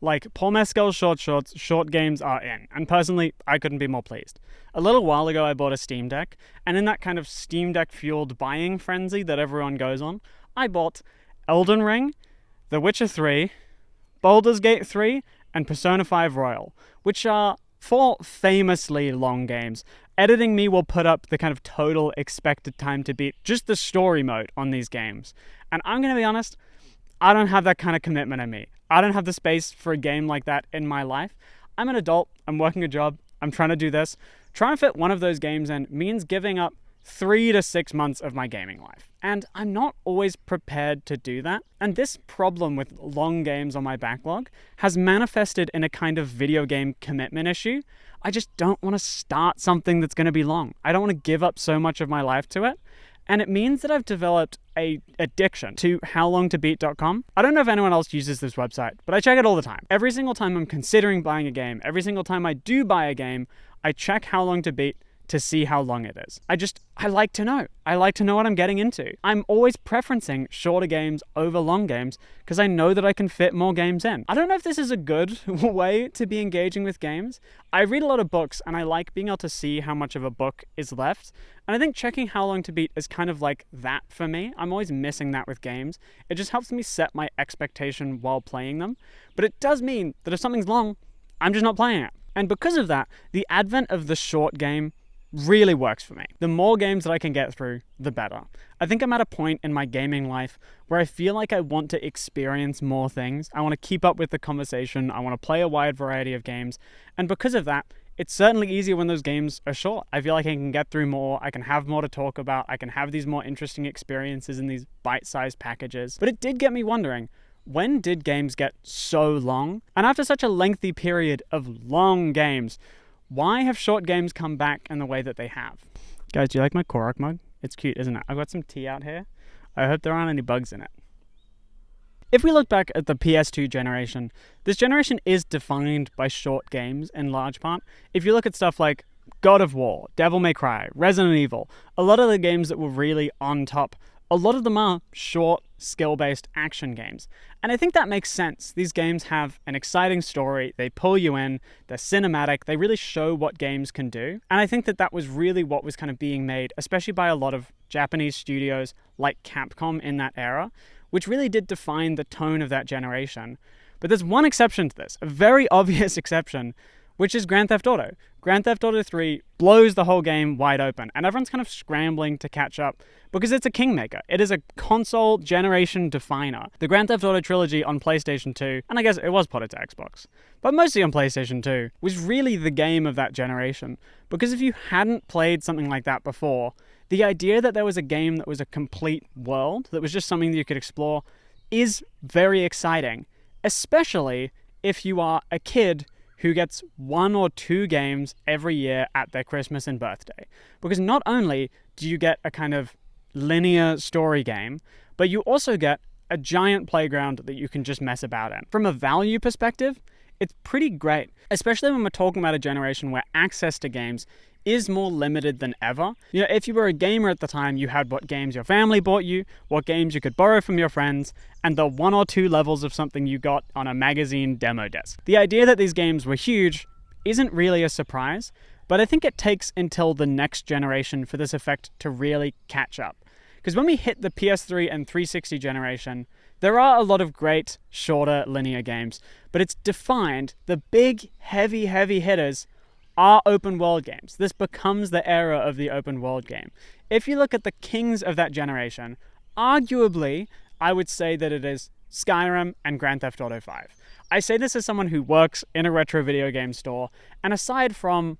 Like, Paul Mescal's short shorts, short games are in. And personally, I couldn't be more pleased. A little while ago, I bought a Steam Deck. And in that kind of Steam Deck-fueled buying frenzy that everyone goes on, I bought Elden Ring, The Witcher 3, Baldur's Gate 3, and Persona 5 Royal, which are 4 famously long games. Editing me will put up the kind of total expected time to beat just the story mode on these games. And I'm going to be honest, I don't have that kind of commitment in me. I don't have the space for a game like that in my life. I'm an adult, I'm working a job, I'm trying to do this. Trying to fit one of those games in means giving up 3 to 6 months of my gaming life. And I'm not always prepared to do that. And this problem with long games on my backlog has manifested in a kind of video game commitment issue. I just don't want to start something that's going to be long. I don't want to give up so much of my life to it. And it means that I've developed an addiction to howlongtobeat.com. I don't know if anyone else uses this website, but I check it all the time. Every single time I'm considering buying a game, every single time I do buy a game, I check How Long to Beat to see how long it is. I like to know. I like to know what I'm getting into. I'm always preferencing shorter games over long games because I know that I can fit more games in. I don't know if this is a good way to be engaging with games. I read a lot of books and I like being able to see how much of a book is left. And I think checking How Long to Beat is kind of like that for me. I'm always missing that with games. It just helps me set my expectation while playing them. But it does mean that if something's long, I'm just not playing it. And because of that, the advent of the short game really works for me. The more games that I can get through, the better. I think I'm at a point in my gaming life where I feel like I want to experience more things. I want to keep up with the conversation. I want to play a wide variety of games. And because of that, it's certainly easier when those games are short. I feel like I can get through more. I can have more to talk about. I can have these more interesting experiences in these bite-sized packages. But it did get me wondering, when did games get so long? And after such a lengthy period of long games, why have short games come back in the way that they have? Guys, do you like my Korok mug? It's cute, isn't it? I've got some tea out here. I hope there aren't any bugs in it. If we look back at the PS2 generation, this generation is defined by short games in large part. If you look at stuff like God of War, Devil May Cry, Resident Evil, a lot of the games that were really on top, a lot of them are short, skill-based action games. And I think that makes sense. These games have an exciting story, they pull you in, they're cinematic, they really show what games can do. And I think that that was really what was kind of being made, especially by a lot of Japanese studios like Capcom in that era, which really did define the tone of that generation. But there's one exception to this, a very obvious exception, which is Grand Theft Auto. Grand Theft Auto 3 blows the whole game wide open, and everyone's kind of scrambling to catch up because it's a kingmaker. It is a console generation definer. The Grand Theft Auto trilogy on PlayStation 2, and I guess it was ported to Xbox, but mostly on PlayStation 2, was really the game of that generation. Because if you hadn't played something like that before, the idea that there was a game that was a complete world, that was just something that you could explore, is very exciting, especially if you are a kid who gets 1 or 2 games every year at their Christmas and birthday. Because not only do you get a kind of linear story game, but you also get a giant playground that you can just mess about in. From a value perspective, it's pretty great, especially when we're talking about a generation where access to games is more limited than ever. You know, if you were a gamer at the time, you had what games your family bought you, what games you could borrow from your friends, and the 1 or 2 levels of something you got on a magazine demo disc. The idea that these games were huge isn't really a surprise, but I think it takes until the next generation for this effect to really catch up. Because when we hit the PS3 and 360 generation, there are a lot of great, shorter, linear games, but it's defined, the big, heavy hitters are open world games. This becomes the era of the open world game. If you look at the kings of that generation, arguably, I would say that it is Skyrim and Grand Theft Auto 5. I say this as someone who works in a retro video game store, and aside from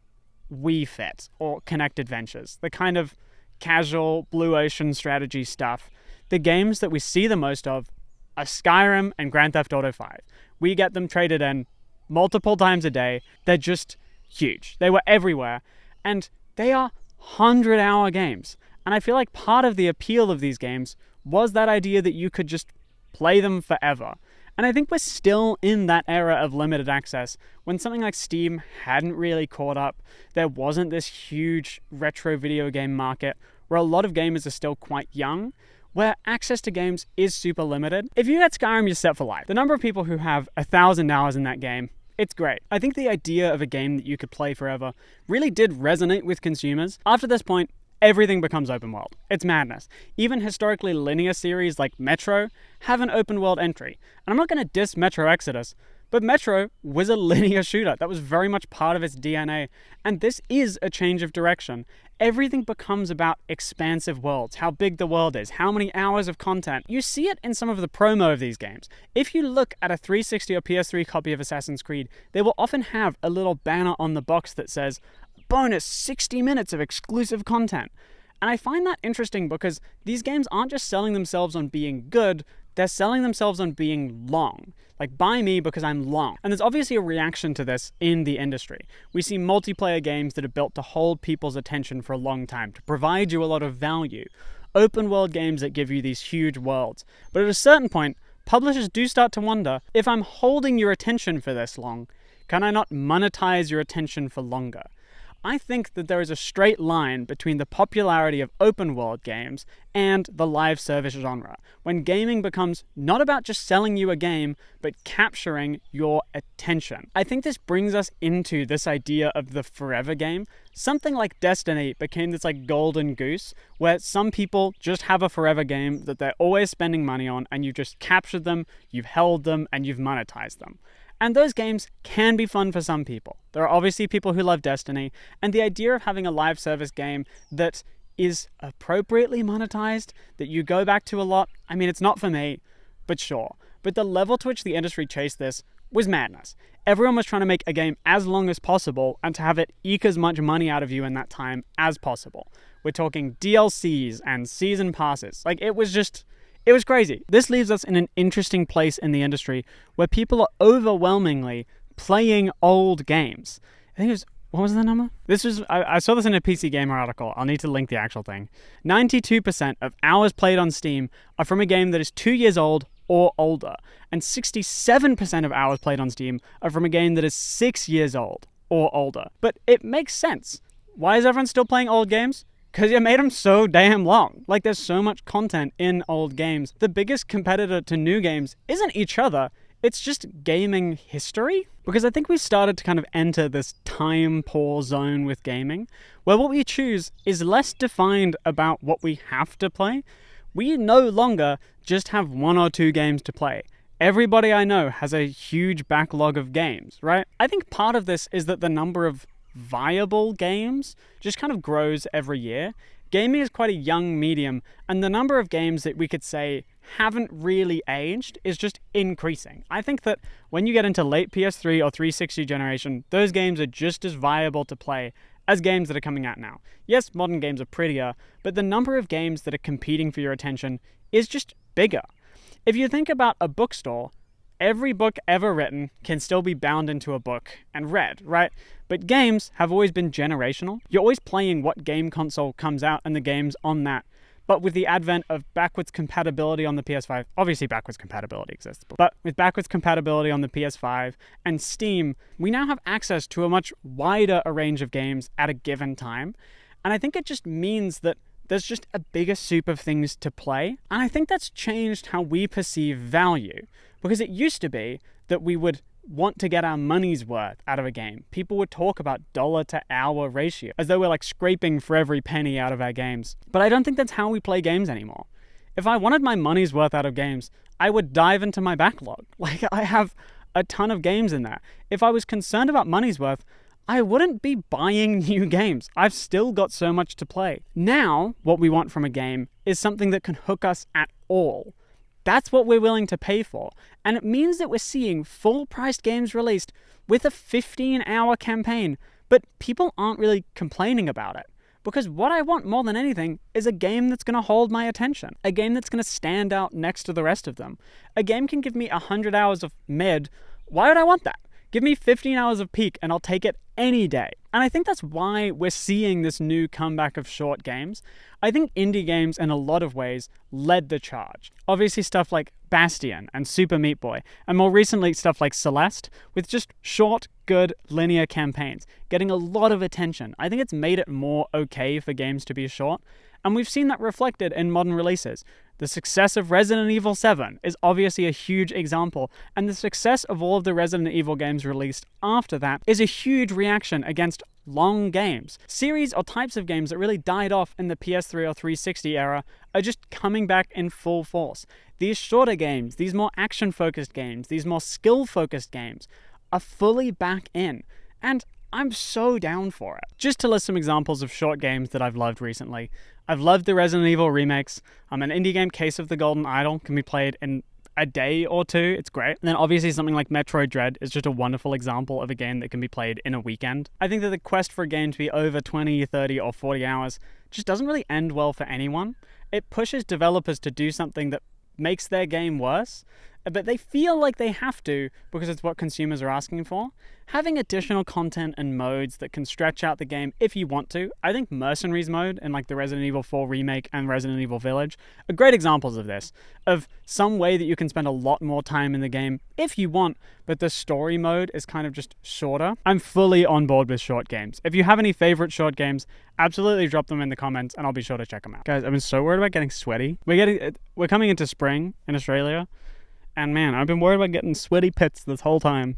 Wii Fit or Connected Ventures, the kind of casual blue ocean strategy stuff, the games that we see the most of are Skyrim and Grand Theft Auto 5. We get them traded in multiple times a day. They're just huge. They were everywhere, and they are 100-hour games. And I feel like part of the appeal of these games was that idea that you could just play them forever. And I think we're still in that era of limited access when something like Steam hadn't really caught up. There wasn't this huge retro video game market where a lot of gamers are still quite young. where access to games is super limited. If you get Skyrim, you're set for life. The number of people who have 1,000 hours in that game, it's great. I think the idea of a game that you could play forever really did resonate with consumers. After this point, everything becomes open world. It's madness. Even historically linear series like Metro have an open world entry. And I'm not going to diss Metro Exodus, but Metro was a linear shooter. That was very much part of its DNA. And this is a change of direction. Everything becomes about expansive worlds, how big the world is, how many hours of content. You see it in some of the promo of these games. If you look at a 360 or PS3 copy of Assassin's Creed, they will often have a little banner on the box that says, bonus 60 minutes of exclusive content. And I find that interesting because these games aren't just selling themselves on being good, they're selling themselves on being long. Like, buy me because I'm long. And there's obviously a reaction to this in the industry. We see multiplayer games that are built to hold people's attention for a long time, to provide you a lot of value. Open world games that give you these huge worlds. But at a certain point, publishers do start to wonder, if I'm holding your attention for this long, can I not monetize your attention for longer? I think that there is a straight line between the popularity of open world games and the live service genre, when gaming becomes not about just selling you a game, but capturing your attention. I think this brings us into this idea of the forever game. Something like Destiny became this like golden goose, where some people just have a forever game that they're always spending money on, and you've just captured them, you've held them, and you've monetized them. And those games can be fun for some people. There are obviously people who love Destiny, and the idea of having a live service game that is appropriately monetized, that you go back to a lot, I mean, it's not for me, but sure. But the level to which the industry chased this was madness. Everyone was trying to make a game as long as possible and to have it eke as much money out of you in that time as possible. We're talking DLCs and season passes. Like, it was crazy. This leaves us in an interesting place in the industry where people are overwhelmingly playing old games. I think it was, what was the number? I saw this in a PC Gamer article. I'll need to link the actual thing. 92% of hours played on Steam are from a game that is 2 years old or older. And 67% of hours played on Steam are from a game that is 6 years old or older. But it makes sense. Why is everyone still playing old games? Because you made them so damn long. Like, there's so much content in old games. The biggest competitor to new games isn't each other, it's just gaming history. Because I think we've started to kind of enter this time poor zone with gaming, where what we choose is less defined about what we have to play. We no longer just have 1 or 2 games to play. Everybody I know has a huge backlog of games, right? I think part of this is that the number of viable games just kind of grows every year. Gaming is quite a young medium, and the number of games that we could say haven't really aged is just increasing. I think that when you get into late PS3 or 360 generation, those games are just as viable to play as games that are coming out now. Yes, modern games are prettier, but the number of games that are competing for your attention is just bigger. If you think about a bookstore, every book ever written can still be bound into a book and read, right? But games have always been generational. You're always playing what game console comes out and the games on that. But with the advent of backwards compatibility on the PS5, obviously backwards compatibility exists, but with backwards compatibility on the PS5 and Steam, we now have access to a much wider range of games at a given time. And I think it just means that there's just a bigger soup of things to play. And I think that's changed how we perceive value. Because it used to be that we would want to get our money's worth out of a game. People would talk about dollar to hour ratio, as though we're like scraping for every penny out of our games. But I don't think that's how we play games anymore. If I wanted my money's worth out of games, I would dive into my backlog. Like, I have a ton of games in there. If I was concerned about money's worth, I wouldn't be buying new games. I've still got so much to play. Now, what we want from a game is something that can hook us at all. That's what we're willing to pay for. And it means that we're seeing full-priced games released with a 15-hour campaign, but people aren't really complaining about it. Because what I want more than anything is a game that's going to hold my attention. A game that's going to stand out next to the rest of them. A game can give me 100 hours of mid. Why would I want that? Give me 15 hours of peak and I'll take it any day. And I think that's why we're seeing this new comeback of short games. I think indie games in a lot of ways led the charge. Obviously stuff like Bastion and Super Meat Boy, and more recently stuff like Celeste, with just short, good, linear campaigns, getting a lot of attention. I think it's made it more okay for games to be short, and we've seen that reflected in modern releases. The success of Resident Evil 7 is obviously a huge example, and the success of all of the Resident Evil games released after that is a huge reaction against long games. Series or types of games that really died off in the PS3 or 360 era are just coming back in full force. These shorter games, these more action-focused games, these more skill-focused games are fully back in, and I'm so down for it. Just to list some examples of short games that I've loved recently. I've loved the Resident Evil remakes. An indie game, Case of the Golden Idol, can be played in a day or two. It's great. And then obviously something like Metroid Dread is just a wonderful example of a game that can be played in a weekend. I think that the quest for a game to be over 20, 30, or 40 hours just doesn't really end well for anyone. It pushes developers to do something that makes their game worse, but they feel like they have to because it's what consumers are asking for. Having additional content and modes that can stretch out the game if you want to. I think Mercenaries mode in like the Resident Evil 4 remake and Resident Evil Village are great examples of this, of some way that you can spend a lot more time in the game if you want, but the story mode is kind of just shorter. I'm fully on board with short games. If you have any favorite short games, absolutely drop them in the comments and I'll be sure to check them out. Guys, I've been so worried about getting sweaty. We're coming into spring in Australia, and man, I've been worried about getting sweaty pits this whole time.